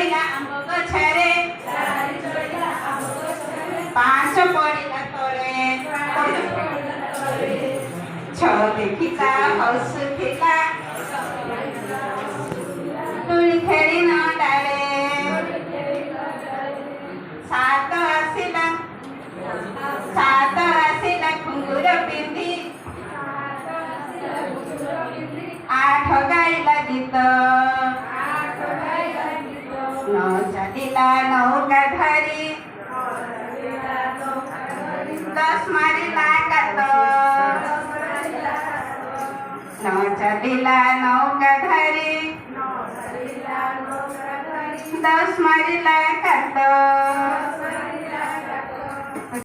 चोळीला आंब गछरे पांच पडिला तळे छ देखिता हस खेला तुळी खेळी न डाळे सात आसिला घुंगुर पिंधी आठ गाईला गीत नौ चालीला नौका धरी दस मारीला कात नौ चालीला नौका धरी दस मारीला कात